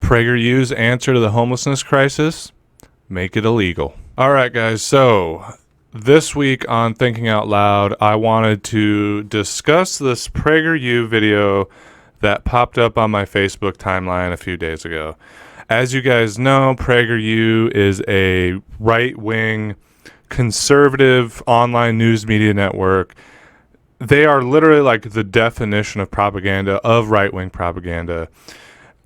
Prager U's answer to the homelessness crisis? Make it illegal. All right, guys. So this week on Thinking Out Loud, I wanted to discuss this Prager U video that popped up on my Facebook timeline a few days ago. As you guys know, Prager U is a right-wing, conservative online news media network. They are literally like the definition of propaganda, of right-wing propaganda.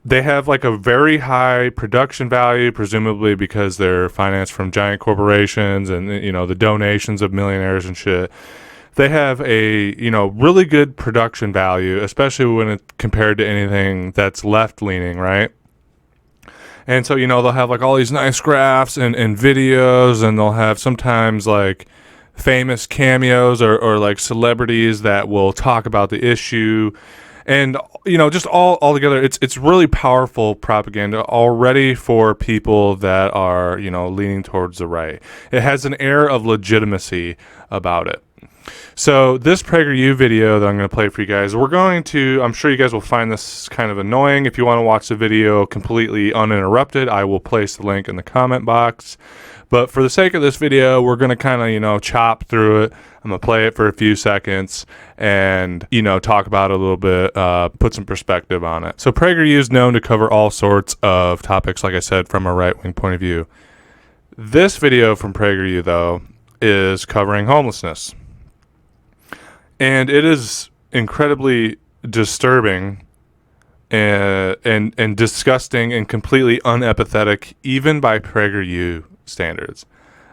They have like a very high production value, presumably because they're financed from giant corporations and, you know, the donations of millionaires and shit. They have a, you know, really good production value, especially when it's compared to anything that's left-leaning, right? And so, you know, they'll have like all these nice graphs and videos, and they'll have sometimes like famous cameos or like celebrities that will talk about the issue. And, you know, just all together, it's really powerful propaganda already for people that are, you know, leaning towards the right. It has an air of legitimacy about it. So this Prager U video that I'm going to play for you guys, I'm sure you guys will find this kind of annoying. If you want to watch the video completely uninterrupted, I will place the link in the comment box. But for the sake of this video, we're going to kind of, you know, chop through it. I'm going to play it for a few seconds and, you know, talk about it a little bit, put some perspective on it. So Prager U is known to cover all sorts of topics, like I said, from a right-wing point of view. This video from Prager U, though, is covering homelessness. And it is incredibly disturbing and disgusting and completely unempathetic, even by Prager U standards.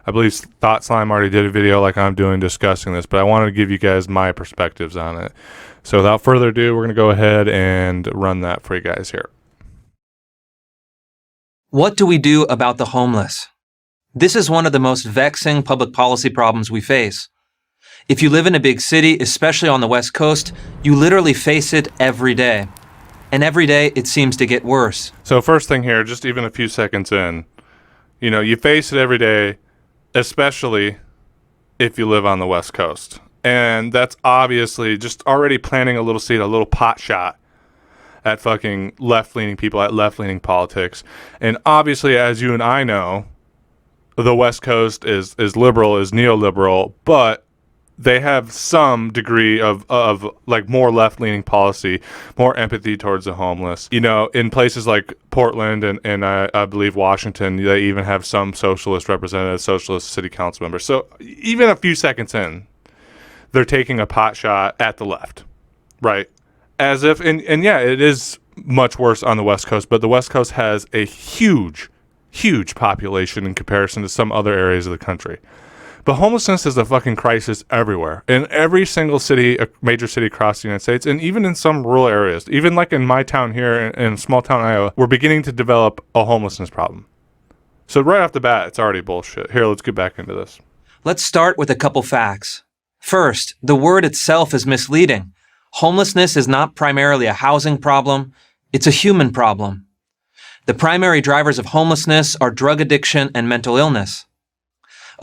I believe Thought Slime already did a video like I'm doing discussing this, but I wanted to give you guys my perspectives on it. So without further ado, we're going to go ahead and run that for you guys here. What do we do about the homeless? This is one of the most vexing public policy problems we face. If you live in a big city, especially on the West Coast, you literally face it every day. And every day it seems to get worse. So first thing here, just even a few seconds in, you know, you face it every day, especially if you live on the West Coast. And that's obviously just already planting a little seed, a little pot shot at fucking left-leaning people, at left-leaning politics. And obviously, as you and I know, the West Coast is liberal, is neoliberal, but they have some degree of like more left-leaning policy, more empathy towards the homeless. You know, in places like Portland and I believe Washington, they even have some socialist representatives, socialist city council members. So even a few seconds in, they're taking a pot shot at the left, right? As if, and yeah, it is much worse on the West Coast, but the West Coast has a huge population in comparison to some other areas of the country. But homelessness is a fucking crisis everywhere. In every single city, a major city across the United States, and even in some rural areas. Even like in my town here, in small town Iowa, we're beginning to develop a homelessness problem. So right off the bat, it's already bullshit. Here, let's get back into this. Let's start with a couple facts. First, the word itself is misleading. Homelessness is not primarily a housing problem, it's a human problem. The primary drivers of homelessness are drug addiction and mental illness.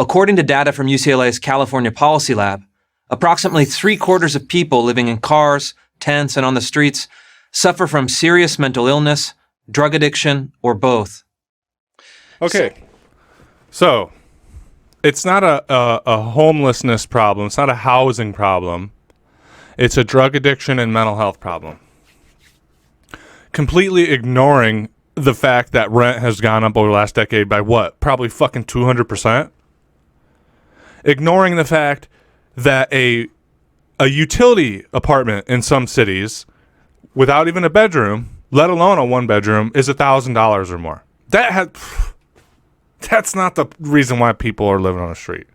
According to data from UCLA's California Policy Lab, approximately 3/4 of people living in cars, tents, and on the streets suffer from serious mental illness, drug addiction, or both. Okay, so it's not a homelessness problem. It's not a housing problem. It's a drug addiction and mental health problem. Completely ignoring the fact that rent has gone up over the last decade by what? Probably fucking 200%. Ignoring the fact that a utility apartment in some cities without even a bedroom, let alone a one bedroom, is $1,000 or more. That's not the reason why people are living on the street.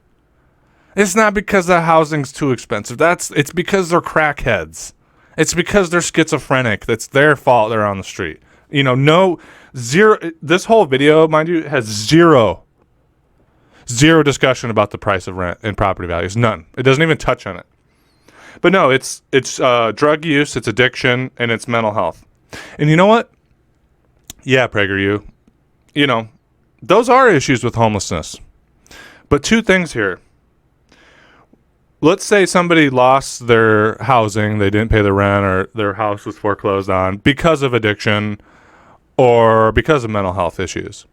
It's not because the housing's too expensive. It's because they're crackheads. It's because they're schizophrenic. That's their fault they're on the street. You know, this whole video, mind you, has zero discussion about the price of rent and property values. None. It doesn't even touch on it. But no, it's drug use, it's addiction, and it's mental health. And you know what? Yeah, Prager U. You know, those are issues with homelessness. But two things here. Let's say somebody lost their housing, they didn't pay the rent, or their house was foreclosed on because of addiction or because of mental health issues.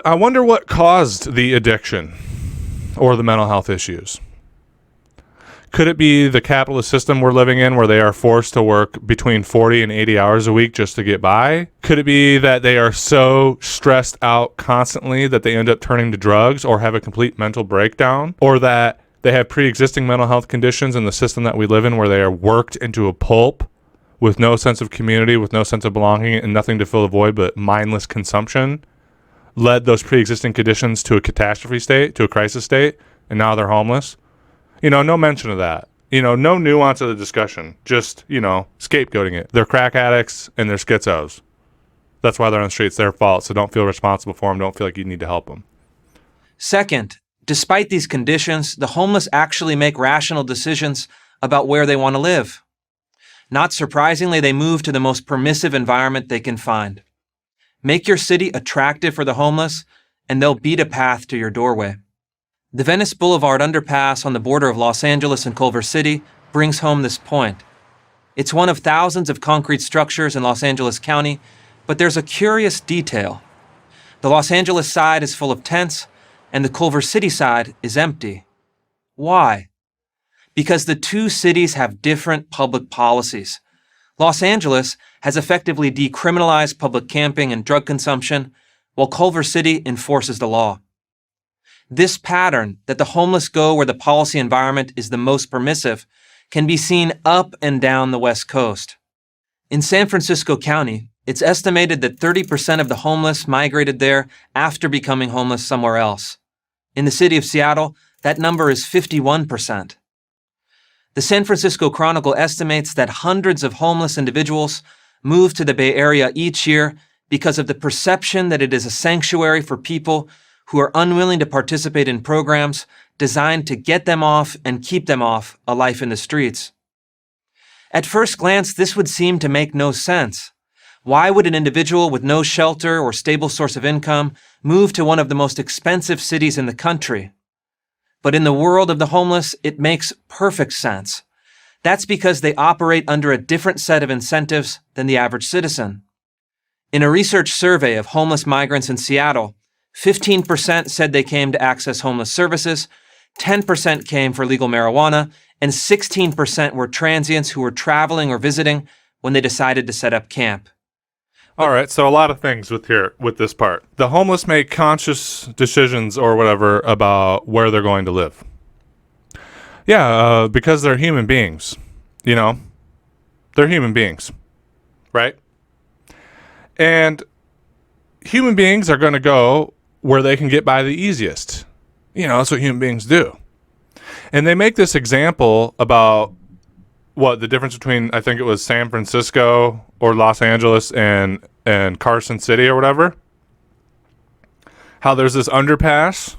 I wonder what caused the addiction or the mental health issues. Could it be the capitalist system we're living in where they are forced to work between 40 and 80 hours a week just to get by? Could it be that they are so stressed out constantly that they end up turning to drugs or have a complete mental breakdown? Or that they have pre-existing mental health conditions in the system that we live in where they are worked into a pulp with no sense of community, with no sense of belonging, and nothing to fill the void but mindless consumption, led those pre-existing conditions to a catastrophe state, to a crisis state, and now they're homeless? No mention of that. No nuance of the discussion. Just, scapegoating it. They're crack addicts and they're schizos. That's why they're on the street. It's their fault. So don't feel responsible for them. Don't feel like you need to help them. Second, despite these conditions, the homeless actually make rational decisions about where they want to live. Not surprisingly, they move to the most permissive environment they can find. Make your city attractive for the homeless, and they'll beat a path to your doorway. The Venice Boulevard underpass on the border of Los Angeles and Culver City brings home this point. It's one of thousands of concrete structures in Los Angeles County, but there's a curious detail. The Los Angeles side is full of tents, and the Culver City side is empty. Why? Because the two cities have different public policies. Los Angeles has effectively decriminalized public camping and drug consumption, while Culver City enforces the law. This pattern, that the homeless go where the policy environment is the most permissive, can be seen up and down the West Coast. In San Francisco County, it's estimated that 30% of the homeless migrated there after becoming homeless somewhere else. In the city of Seattle, that number is 51%. The San Francisco Chronicle estimates that hundreds of homeless individuals move to the Bay Area each year because of the perception that it is a sanctuary for people who are unwilling to participate in programs designed to get them off and keep them off a life in the streets. At first glance, this would seem to make no sense. Why would an individual with no shelter or stable source of income move to one of the most expensive cities in the country? But in the world of the homeless, it makes perfect sense. That's because they operate under a different set of incentives than the average citizen. In a research survey of homeless migrants in Seattle, 15% said they came to access homeless services, 10% came for legal marijuana, and 16% were transients who were traveling or visiting when they decided to set up camp. All right, so a lot of things with this part. The homeless make conscious decisions or whatever about where they're going to live. Yeah, because they're human beings. They're human beings, right? And human beings are going to go where they can get by the easiest. That's what human beings do. And they make this example about the difference between, I think it was San Francisco or Los Angeles and Carson City or whatever. How there's this underpass,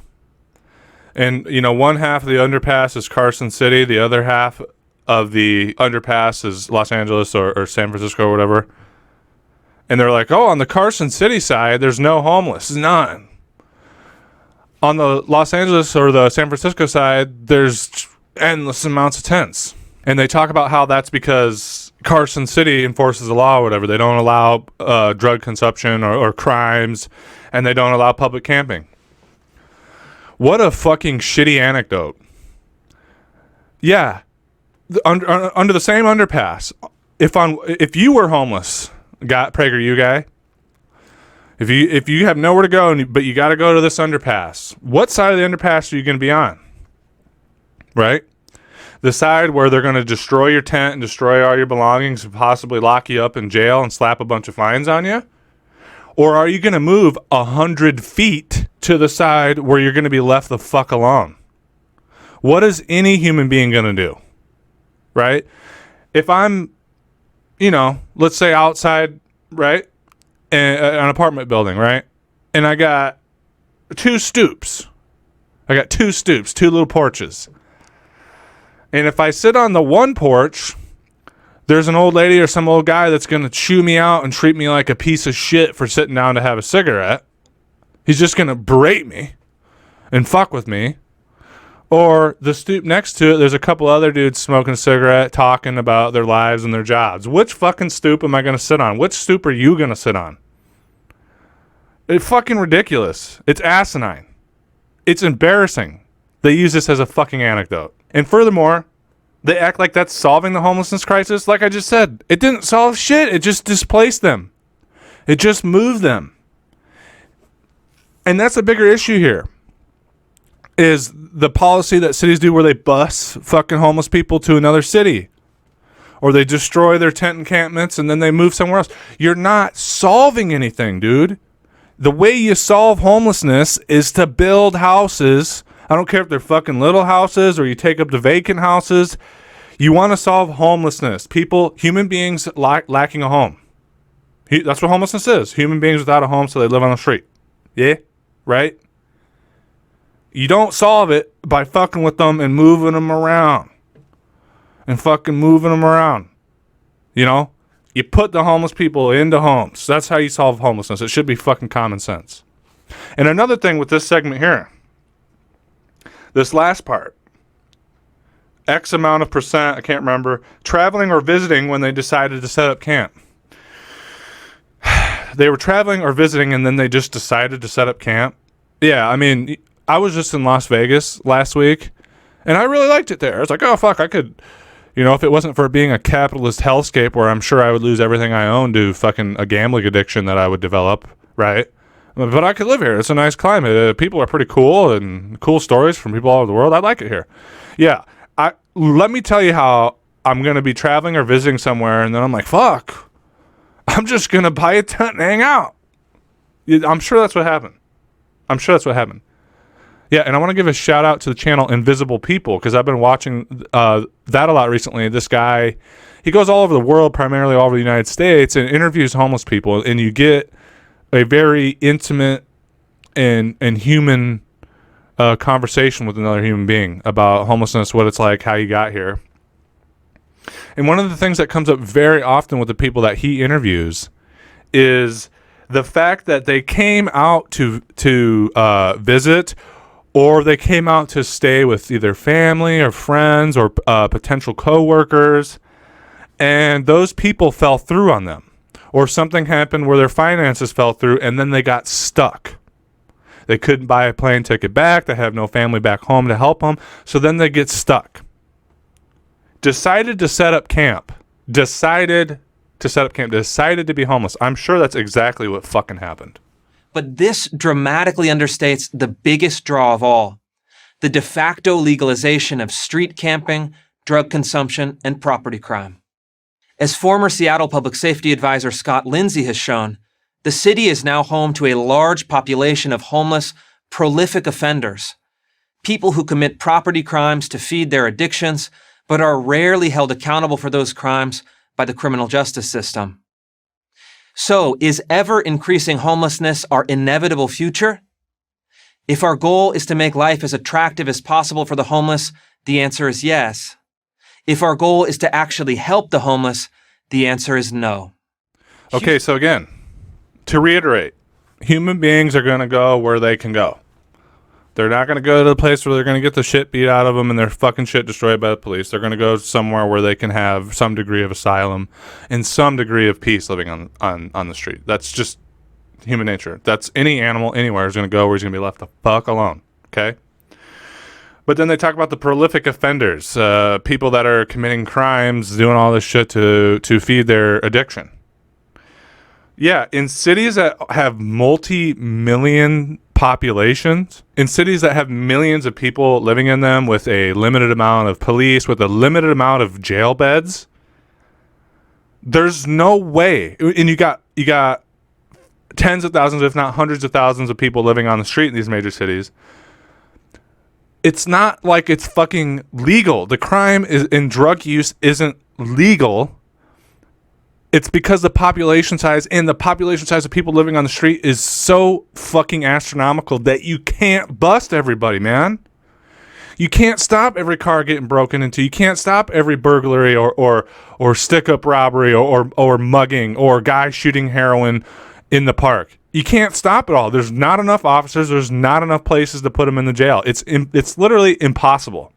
and one half of the underpass is Carson City, the other half of the underpass is Los Angeles or San Francisco or whatever. And they're like, on the Carson City side, there's no homeless, none. On the Los Angeles or the San Francisco side, there's endless amounts of tents. And they talk about how that's because Carson City enforces the law or whatever. They don't allow drug consumption or crimes, and they don't allow public camping. What a fucking shitty anecdote. Yeah, under the same underpass, if you were homeless, Prager U guy, if you have nowhere to go, but you got to go to this underpass, what side of the underpass are you going to be on? Right? The side where they're going to destroy your tent and destroy all your belongings and possibly lock you up in jail and slap a bunch of fines on you? Or are you going to move 100 feet to the side where you're going to be left the fuck alone? What is any human being going to do? Right? If I'm, let's say outside, right? An apartment building, right? And I got two stoops. Two little porches. And if I sit on the one porch, there's an old lady or some old guy that's going to chew me out and treat me like a piece of shit for sitting down to have a cigarette. He's just going to berate me and fuck with me. Or the stoop next to it, there's a couple other dudes smoking a cigarette, talking about their lives and their jobs. Which fucking stoop am I going to sit on? Which stoop are you going to sit on? It's fucking ridiculous. It's asinine. It's embarrassing. They use this as a fucking anecdote. And furthermore, they act like that's solving the homelessness crisis. Like I just said, it didn't solve shit. It just displaced them. It just moved them. And that's a bigger issue here, is the policy that cities do where they bus fucking homeless people to another city. Or they destroy their tent encampments and then they move somewhere else. You're not solving anything, dude. The way you solve homelessness is to build houses. I don't care if they're fucking little houses or you take up the vacant houses. You want to solve homelessness. People, human beings lacking a home. That's what homelessness is. Human beings without a home, so they live on the street. Yeah? Right? You don't solve it by fucking with them and moving them around. You know? You put the homeless people into homes. That's how you solve homelessness. It should be fucking common sense. And another thing with this segment here, this last part, X amount of percent, I can't remember, traveling or visiting when they decided to set up camp. They were traveling or visiting and then they just decided to set up camp. Yeah, I mean, I was just in Las Vegas last week and I really liked it there. I was like, oh, fuck, I could, you know, if it wasn't for being a capitalist hellscape where I'm sure I would lose everything I own to fucking a gambling addiction that I would develop, right? But I could live here. It's a nice climate. People are pretty cool and cool stories from people all over the world. I like it here. Yeah, let me tell you how I'm going to be traveling or visiting somewhere and then I'm like, fuck, I'm just going to buy a tent and hang out. I'm sure that's what happened. Yeah, and I want to give a shout out to the channel Invisible People because I've been watching that a lot recently. This guy, he goes all over the world, primarily all over the United States, and interviews homeless people, and you get a very intimate and human conversation with another human being about homelessness, what it's like, how you got here. And one of the things that comes up very often with the people that he interviews is the fact that they came out to visit, or they came out to stay with either family or friends or potential coworkers, and those people fell through on them, or something happened where their finances fell through, and then they got stuck. They couldn't buy a plane ticket back. They have no family back home to help them, so then they get stuck. Decided to set up camp. Decided to be homeless. I'm sure that's exactly what fucking happened. But this dramatically understates the biggest draw of all, the de facto legalization of street camping, drug consumption, and property crime. As former Seattle Public Safety Advisor Scott Lindsay has shown, the city is now home to a large population of homeless, prolific offenders, people who commit property crimes to feed their addictions, but are rarely held accountable for those crimes by the criminal justice system. So, is ever-increasing homelessness our inevitable future? If our goal is to make life as attractive as possible for the homeless, the answer is yes. If our goal is to actually help the homeless, the answer is no. Okay, so again, to reiterate, human beings are going to go where they can go. They're not going to go to the place where they're going to get the shit beat out of them and their fucking shit destroyed by the police. They're going to go somewhere where they can have some degree of asylum and some degree of peace living on the street. That's just human nature. That's any animal anywhere is going to go where he's going to be left the fuck alone. Okay? But then they talk about the prolific offenders, people that are committing crimes, doing all this shit to feed their addiction. Yeah, in cities that have multi-million populations, in cities that have millions of people living in them with a limited amount of police, with a limited amount of jail beds, there's no way. And you got tens of thousands, if not hundreds of thousands of people living on the street in these major cities. It's not like it's fucking legal. The crime is in drug use isn't legal. It's because the population size of people living on the street is so fucking astronomical that you can't bust everybody, man. You can't stop every car getting broken into. You can't stop every burglary or stick-up robbery or mugging or guy shooting heroin in the park. You can't stop it all. There's not enough officers. There's not enough places to put them in the jail. It's literally impossible.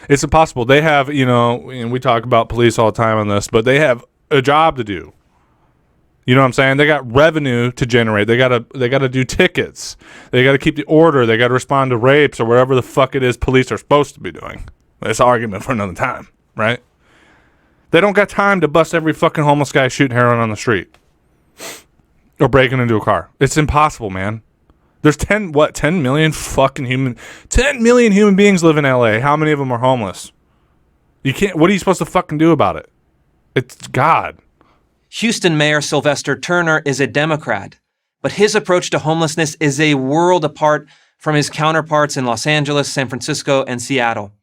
It's impossible. They have, and we talk about police all the time on this, but they have a job to do. You know what I'm saying? They got revenue to generate. They gotta do tickets. They gotta keep the order. They gotta respond to rapes or whatever the fuck it is police are supposed to be doing. That's an argument for another time, right? They don't got time to bust every fucking homeless guy shooting heroin on the street or breaking into a car. It's impossible, man. There's 10 million human beings live in LA. How many of them are homeless? What are you supposed to fucking do about it? It's God. Houston Mayor Sylvester Turner is a Democrat, but his approach to homelessness is a world apart from his counterparts in Los Angeles, San Francisco, and Seattle.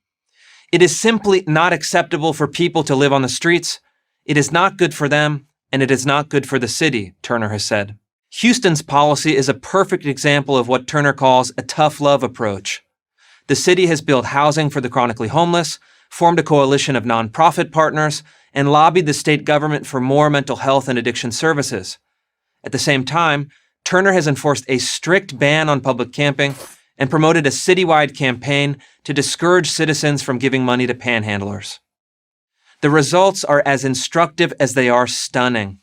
It is simply not acceptable for people to live on the streets. It is not good for them, and it is not good for the city, Turner has said. Houston's policy is a perfect example of what Turner calls a tough love approach. The city has built housing for the chronically homeless, formed a coalition of nonprofit partners, and lobbied the state government for more mental health and addiction services. At the same time, Turner has enforced a strict ban on public camping and promoted a citywide campaign to discourage citizens from giving money to panhandlers. The results are as instructive as they are stunning.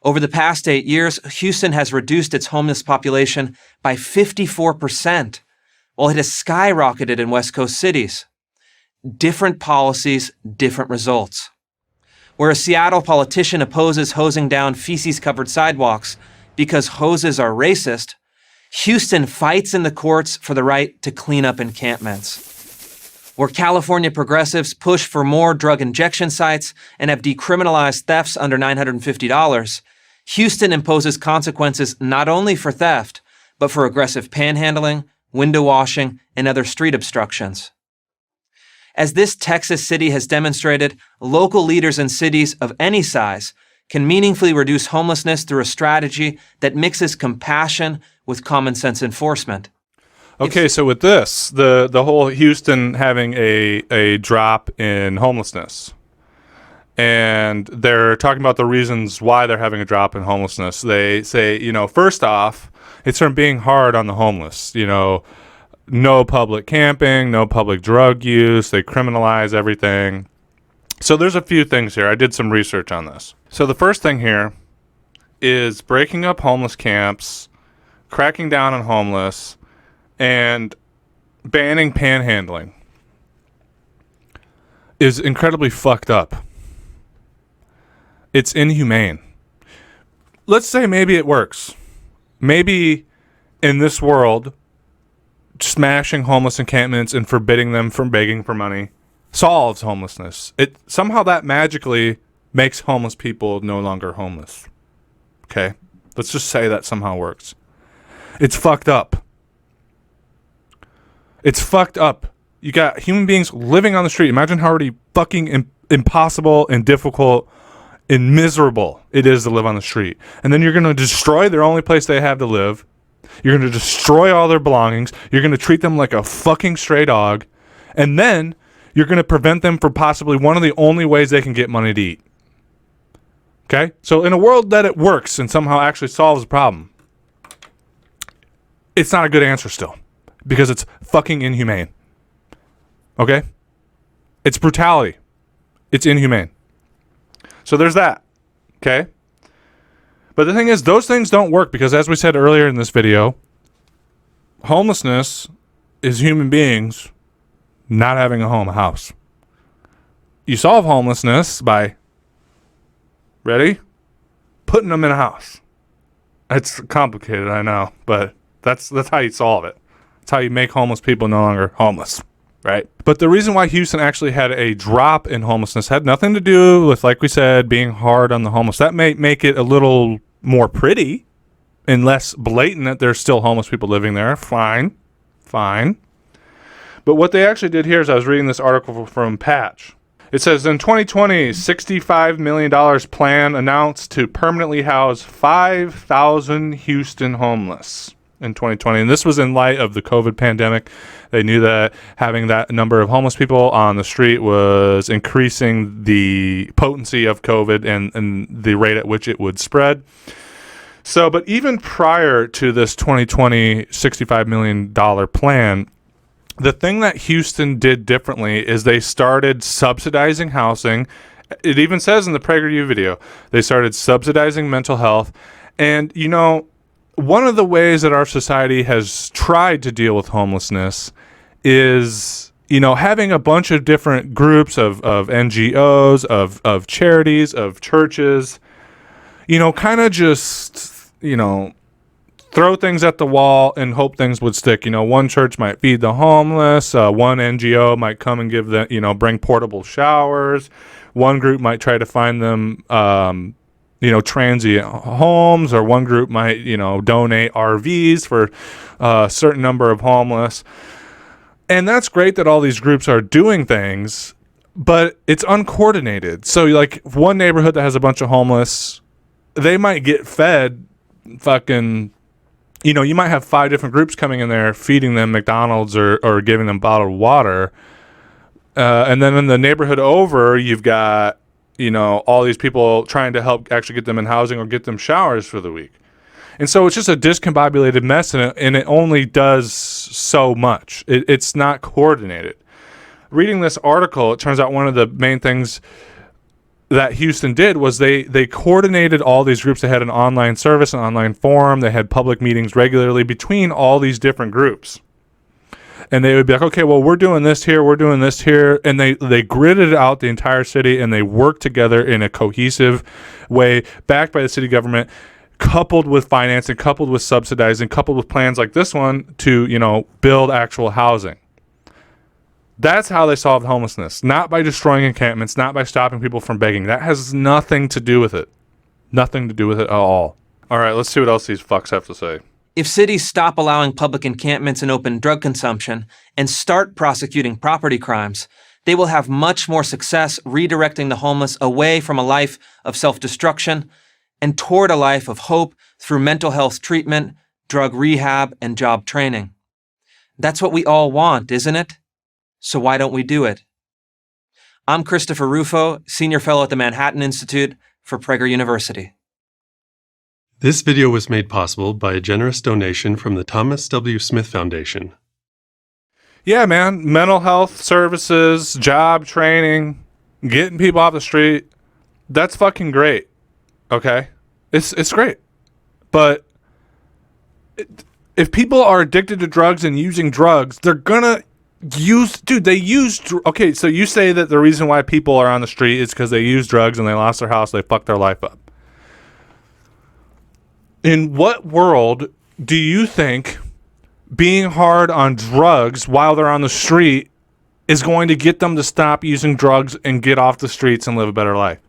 Over the past 8 years, Houston has reduced its homeless population by 54%, while it has skyrocketed in West Coast cities. Different policies, different results. Where a Seattle politician opposes hosing down feces-covered sidewalks because hoses are racist, Houston fights in the courts for the right to clean up encampments. Where California progressives push for more drug injection sites and have decriminalized thefts under $950, Houston imposes consequences not only for theft, but for aggressive panhandling, window washing, and other street obstructions. As this Texas city has demonstrated, local leaders in cities of any size can meaningfully reduce homelessness through a strategy that mixes compassion with common sense enforcement. Okay, so with this, the whole Houston having a drop in homelessness, and they're talking about the reasons why they're having a drop in homelessness. They say, first off, it's from being hard on the homeless. No public camping, no public drug use. They criminalize everything. So there's a few things here. I did some research on this. So the first thing here is breaking up homeless camps, cracking down on homeless, and banning panhandling is incredibly fucked up. It's inhumane. Let's say maybe it works. Maybe in this world, smashing homeless encampments and forbidding them from begging for money solves homelessness. Somehow that magically makes homeless people no longer homeless. Okay? Let's just say that somehow works. It's fucked up. It's fucked up. You got human beings living on the street. Imagine how already fucking impossible and difficult and miserable it is to live on the street. And then you're going to destroy their only place they have to live. You're going to destroy all their belongings. You're going to treat them like a fucking stray dog. And then you're going to prevent them from possibly one of the only ways they can get money to eat. Okay? So in a world that it works and somehow actually solves the problem, it's not a good answer still. Because it's fucking inhumane. Okay? It's brutality. It's inhumane. So there's that. Okay? But the thing is, those things don't work because, as we said earlier in this video, homelessness is human beings not having a home, a house. You solve homelessness by, ready? Putting them in a house. It's complicated, I know, but that's how you solve it. That's how you make homeless people no longer homeless, right? But the reason why Houston actually had a drop in homelessness had nothing to do with, like we said, being hard on the homeless. That may make it a little more pretty and less blatant that there's still homeless people living there. Fine. But what they actually did here is I was reading this article from Patch. It says, in 2020, $65 million plan announced to permanently house 5,000 Houston homeless in 2020. And this was in light of the COVID pandemic. They knew that having that number of homeless people on the street was increasing the potency of COVID and the rate at which it would spread. So, but even prior to this 2020 $65 million plan, the thing that Houston did differently is they started subsidizing housing. It even says in the Prager U video, they started subsidizing mental health. And, you know, one of the ways that our society has tried to deal with homelessness is, you know, having a bunch of different groups of NGOs, of charities, of churches, you know, kind of just, you know, throw things at the wall and hope things would stick. You know, one church might feed the homeless. One NGO might come and give them, you know, bring portable showers. One group might try to find them, you know, transient homes, or one group might, you know, donate RVs for a certain number of homeless. And that's great that all these groups are doing things, but it's uncoordinated. So, like, one neighborhood that has a bunch of homeless, they might get fed fucking, you know, you might have 5 different groups coming in there feeding them McDonald's or giving them bottled water. And then in the neighborhood over, you've got, you know, all these people trying to help actually get them in housing or get them showers for the week. And so it's just a discombobulated mess, and it only does so much. It's not coordinated. Reading this article, it turns out one of the main things that Houston did was they coordinated all these groups. They had an online service, an online forum. They had public meetings regularly between all these different groups. And they would be like, okay, well, we're doing this here, we're doing this here. And they gridded out the entire city, and they worked together in a cohesive way, backed by the city government, coupled with financing, coupled with subsidizing, coupled with plans like this one to, you know, build actual housing. That's how they solved homelessness. Not by destroying encampments, not by stopping people from begging. That has nothing to do with it. Nothing to do with it at all. All right, let's see what else these fucks have to say. If cities stop allowing public encampments and open drug consumption and start prosecuting property crimes, they will have much more success redirecting the homeless away from a life of self-destruction and toward a life of hope through mental health treatment, drug rehab, and job training. That's what we all want, isn't it? So why don't we do it? I'm Christopher Rufo, Senior Fellow at the Manhattan Institute for Prager University. This video was made possible by a generous donation from the Thomas W. Smith Foundation. Yeah, man. Mental health services, job training, getting people off the street. That's fucking great. Okay? It's great. But if people are addicted to drugs and using drugs, they're gonna okay, so you say that the reason why people are on the street is because they use drugs and they lost their house, they fucked their life up. In what world do you think being hard on drugs while they're on the street is going to get them to stop using drugs and get off the streets and live a better life?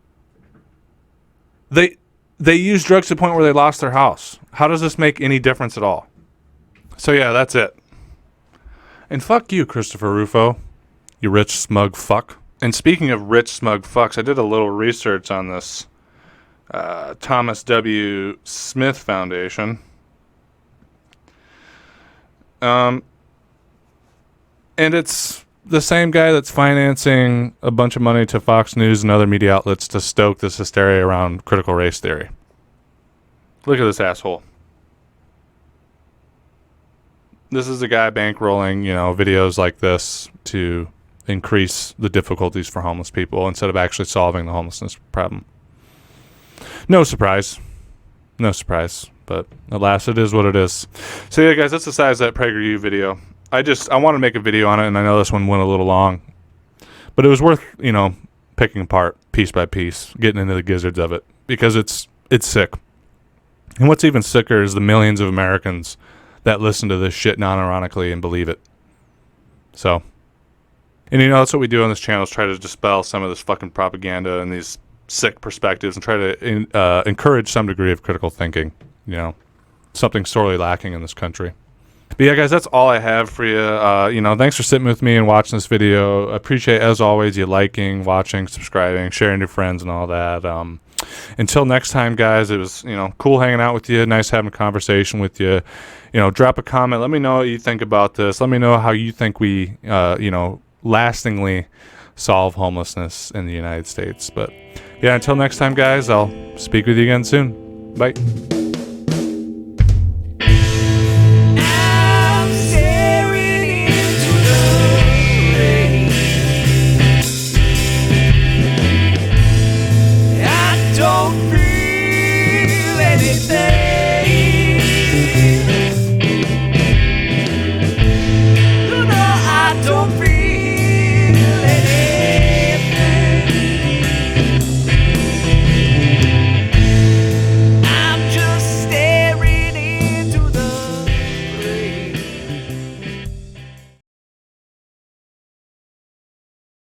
They use drugs to the point where they lost their house. How does this make any difference at all? So yeah, that's it. And fuck you, Christopher Rufo, you rich smug fuck. And speaking of rich smug fucks, I did a little research on this Thomas W. Smith Foundation. And it's the same guy that's financing a bunch of money to Fox News and other media outlets to stoke this hysteria around critical race theory. Look at this asshole. This is a guy bankrolling, you know, videos like this to increase the difficulties for homeless people instead of actually solving the homelessness problem. No surprise. No surprise. But alas, it is what it is. So yeah, guys, that's the size of that Prager U video. I want to make a video on it, and I know this one went a little long. But it was worth, you know, picking apart piece by piece, getting into the gizzards of it, because it's sick. And what's even sicker is the millions of Americans that listen to this shit non-ironically and believe it. So, and you know, that's what we do on this channel, is try to dispel some of this fucking propaganda and these sick perspectives and try to encourage some degree of critical thinking, you know, something sorely lacking in this country. But yeah, guys, that's all I have for you. You know, thanks for sitting with me and watching this video. I appreciate, as always, you liking, watching, subscribing, sharing to your friends and all that. Until next time, guys, it was, you know, cool hanging out with you. Nice having a conversation with you. You know, drop a comment. Let me know what you think about this. Let me know how you think we, you know, lastingly solve homelessness in the United States. But yeah, until next time, guys, I'll speak with you again soon. Bye.